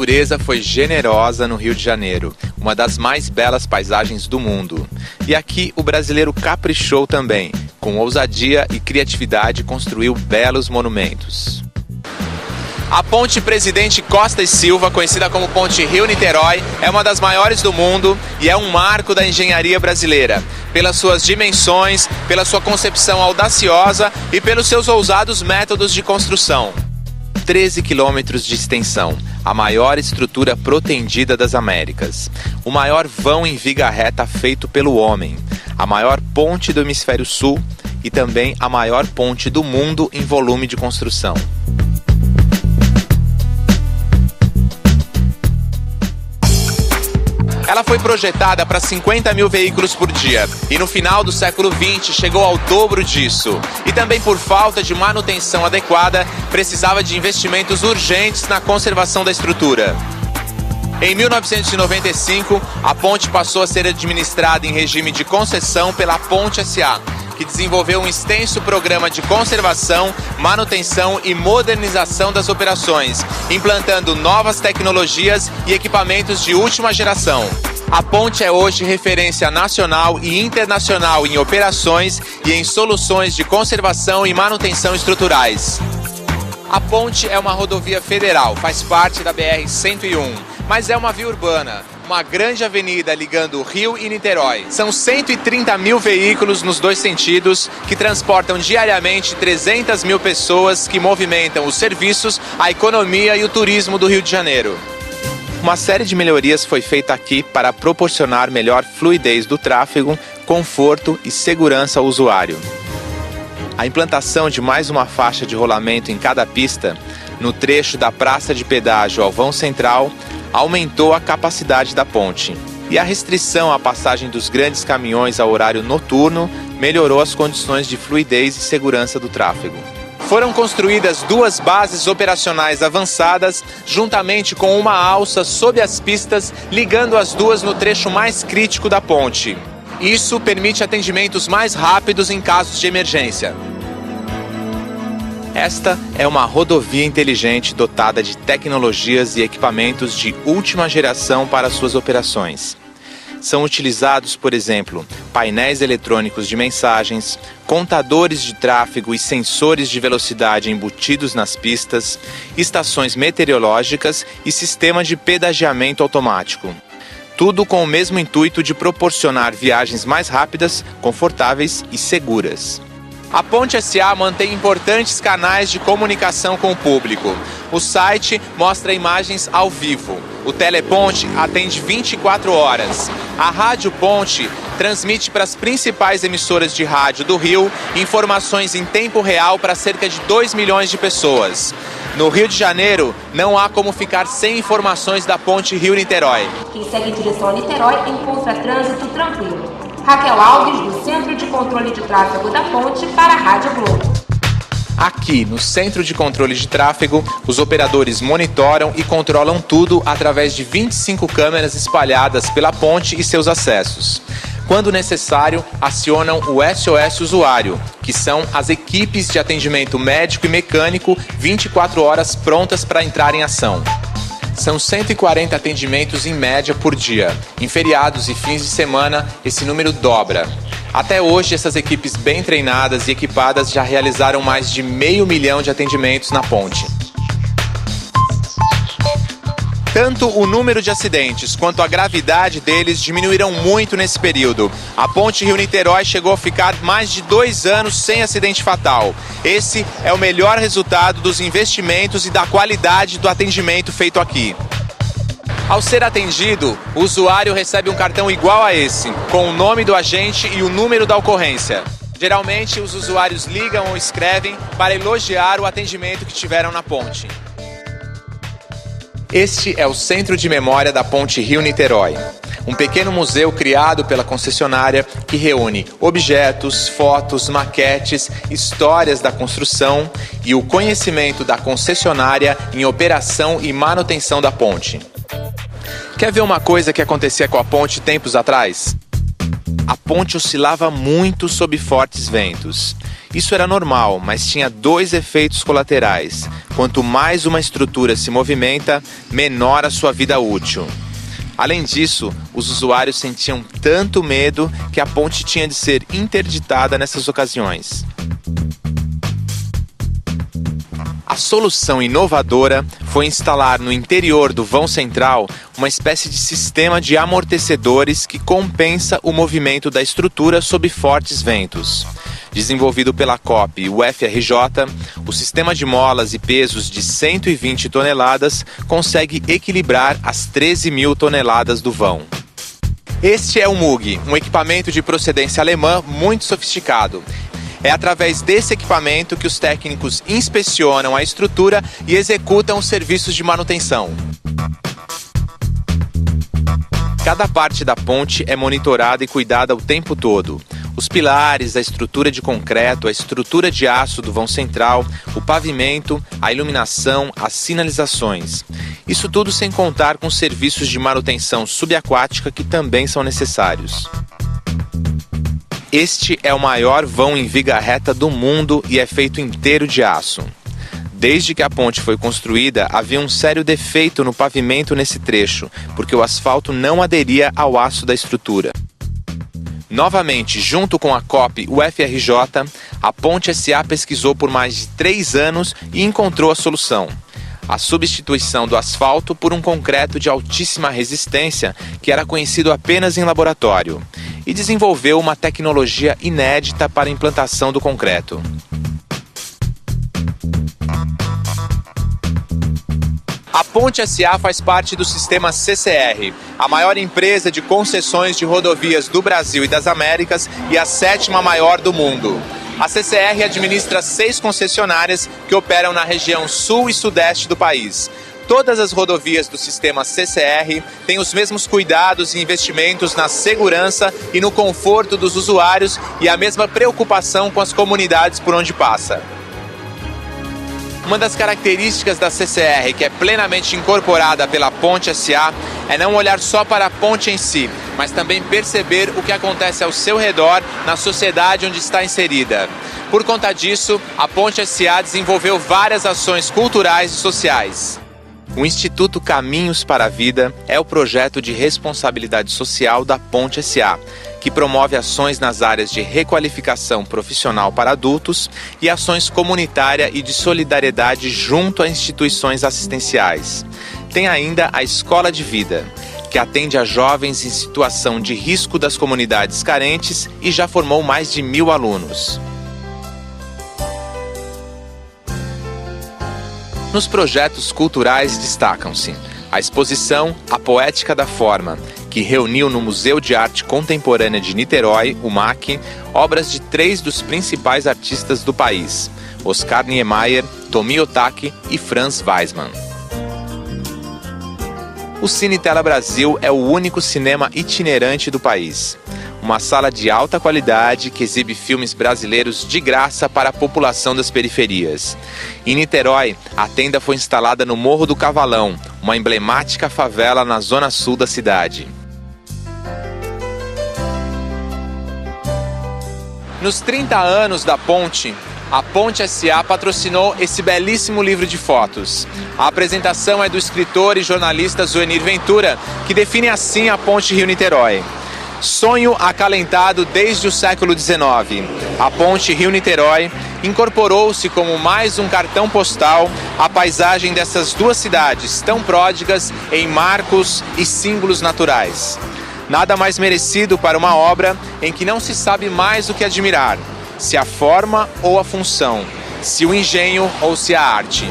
natureza foi generosa no Rio de Janeiro, uma das mais belas paisagens do mundo. E aqui o brasileiro caprichou também, com ousadia e criatividade construiu belos monumentos. A Ponte Presidente Costa e Silva, conhecida como Ponte Rio-Niterói, é uma das maiores do mundo e é um marco da engenharia brasileira, pelas suas dimensões, pela sua concepção audaciosa e pelos seus ousados métodos de construção. 13 quilômetros de extensão, a maior estrutura protendida das Américas, o maior vão em viga reta feito pelo homem, a maior ponte do hemisfério sul e também a maior ponte do mundo em volume de construção. Ela foi projetada para 50 mil veículos por dia e no final do século XX chegou ao dobro disso. E também por falta de manutenção adequada, precisava de investimentos urgentes na conservação da estrutura. Em 1995, a ponte passou a ser administrada em regime de concessão pela Ponte SA, que desenvolveu um extenso programa de conservação, manutenção e modernização das operações, implantando novas tecnologias e equipamentos de última geração. A ponte é hoje referência nacional e internacional em operações e em soluções de conservação e manutenção estruturais. A ponte é uma rodovia federal, faz parte da BR-101, mas é uma via urbana, uma grande avenida ligando Rio e Niterói. São 130 mil veículos nos dois sentidos que transportam diariamente 300 mil pessoas que movimentam os serviços, a economia e o turismo do Rio de Janeiro. Uma série de melhorias foi feita aqui para proporcionar melhor fluidez do tráfego, conforto e segurança ao usuário. A implantação de mais uma faixa de rolamento em cada pista, no trecho da praça de pedágio ao vão central, aumentou a capacidade da ponte. E a restrição à passagem dos grandes caminhões ao horário noturno melhorou as condições de fluidez e segurança do tráfego. Foram construídas 2 bases operacionais avançadas, juntamente com uma alça sob as pistas, ligando as duas no trecho mais crítico da ponte. Isso permite atendimentos mais rápidos em casos de emergência. Esta é uma rodovia inteligente dotada de tecnologias e equipamentos de última geração para suas operações. São utilizados, por exemplo, painéis eletrônicos de mensagens, contadores de tráfego e sensores de velocidade embutidos nas pistas, estações meteorológicas e sistema de pedagiamento automático. Tudo com o mesmo intuito de proporcionar viagens mais rápidas, confortáveis e seguras. A Ponte SA mantém importantes canais de comunicação com o público. O site mostra imagens ao vivo. O Teleponte atende 24 horas. A Rádio Ponte transmite para as principais emissoras de rádio do Rio informações em tempo real para cerca de 2 milhões de pessoas. No Rio de Janeiro, não há como ficar sem informações da Ponte Rio-Niterói. Quem segue em direção a Niterói encontra trânsito tranquilo. Raquel Alves, do Centro de Controle de Tráfego da Ponte, para a Rádio Globo. Aqui, no Centro de Controle de Tráfego, os operadores monitoram e controlam tudo através de 25 câmeras espalhadas pela ponte e seus acessos. Quando necessário, acionam o SOS Usuário, que são as equipes de atendimento médico e mecânico 24 horas prontas para entrar em ação. São 140 atendimentos em média por dia. Em feriados e fins de semana, esse número dobra. Até hoje, essas equipes bem treinadas e equipadas já realizaram mais de 500 mil de atendimentos na ponte. Tanto o número de acidentes quanto a gravidade deles diminuíram muito nesse período. A Ponte Rio-Niterói chegou a ficar mais de 2 anos sem acidente fatal. Esse é o melhor resultado dos investimentos e da qualidade do atendimento feito aqui. Ao ser atendido, o usuário recebe um cartão igual a esse, com o nome do agente e o número da ocorrência. Geralmente, os usuários ligam ou escrevem para elogiar o atendimento que tiveram na ponte. Este é o Centro de Memória da Ponte Rio-Niterói, um pequeno museu criado pela concessionária que reúne objetos, fotos, maquetes, histórias da construção e o conhecimento da concessionária em operação e manutenção da ponte. Quer ver uma coisa que acontecia com a ponte tempos atrás? A ponte oscilava muito sob fortes ventos. Isso era normal, mas tinha dois efeitos colaterais. Quanto mais uma estrutura se movimenta, menor a sua vida útil. Além disso, os usuários sentiam tanto medo que a ponte tinha de ser interditada nessas ocasiões. A solução inovadora foi instalar no interior do vão central uma espécie de sistema de amortecedores que compensa o movimento da estrutura sob fortes ventos. Desenvolvido pela COP e o FRJ, o sistema de molas e pesos de 120 toneladas consegue equilibrar as 13.000 toneladas do vão. Este é o MUG, um equipamento de procedência alemã muito sofisticado. É através desse equipamento que os técnicos inspecionam a estrutura e executam os serviços de manutenção. Cada parte da ponte é monitorada e cuidada o tempo todo. Os pilares, a estrutura de concreto, a estrutura de aço do vão central, o pavimento, a iluminação, as sinalizações. Isso tudo sem contar com os serviços de manutenção subaquática que também são necessários. Este é o maior vão em viga reta do mundo e é feito inteiro de aço. Desde que a ponte foi construída, havia um sério defeito no pavimento nesse trecho, porque o asfalto não aderia ao aço da estrutura. Novamente, junto com a COP e o FRJ, a Ponte SA pesquisou por mais de 3 anos e encontrou a solução. A substituição do asfalto por um concreto de altíssima resistência que era conhecido apenas em laboratório, e desenvolveu uma tecnologia inédita para a implantação do concreto. A Ponte SA faz parte do sistema CCR, a maior empresa de concessões de rodovias do Brasil e das Américas e a 7ª maior do mundo. A CCR administra 6 concessionárias que operam na região sul e sudeste do país. Todas as rodovias do sistema CCR têm os mesmos cuidados e investimentos na segurança e no conforto dos usuários e a mesma preocupação com as comunidades por onde passa. Uma das características da CCR, que é plenamente incorporada pela Ponte SA, é não olhar só para a ponte em si, mas também perceber o que acontece ao seu redor na sociedade onde está inserida. Por conta disso, a Ponte SA desenvolveu várias ações culturais e sociais. O Instituto Caminhos para a Vida é o projeto de responsabilidade social da Ponte SA, que promove ações nas áreas de requalificação profissional para adultos e ações comunitária e de solidariedade junto a instituições assistenciais. Tem ainda a Escola de Vida, que atende a jovens em situação de risco das comunidades carentes e já formou mais de 1.000 alunos. Nos projetos culturais destacam-se a exposição A Poética da Forma, que reuniu no Museu de Arte Contemporânea de Niterói, o MAC, obras de 3 dos principais artistas do país, Oscar Niemeyer, Tomi Otaki e Franz Weissmann. O Cine Tela Brasil é o único cinema itinerante do país. Uma sala de alta qualidade que exibe filmes brasileiros de graça para a população das periferias. Em Niterói, a tenda foi instalada no Morro do Cavalão, uma emblemática favela na zona sul da cidade. Nos 30 anos da ponte, a Ponte SA patrocinou esse belíssimo livro de fotos. A apresentação é do escritor e jornalista Zuenir Ventura, que define assim a Ponte Rio-Niterói. Sonho acalentado desde o século XIX, a Ponte Rio-Niterói incorporou-se como mais um cartão postal à paisagem dessas duas cidades tão pródigas em marcos e símbolos naturais. Nada mais merecido para uma obra em que não se sabe mais o que admirar, se a forma ou a função, se o engenho ou se a arte.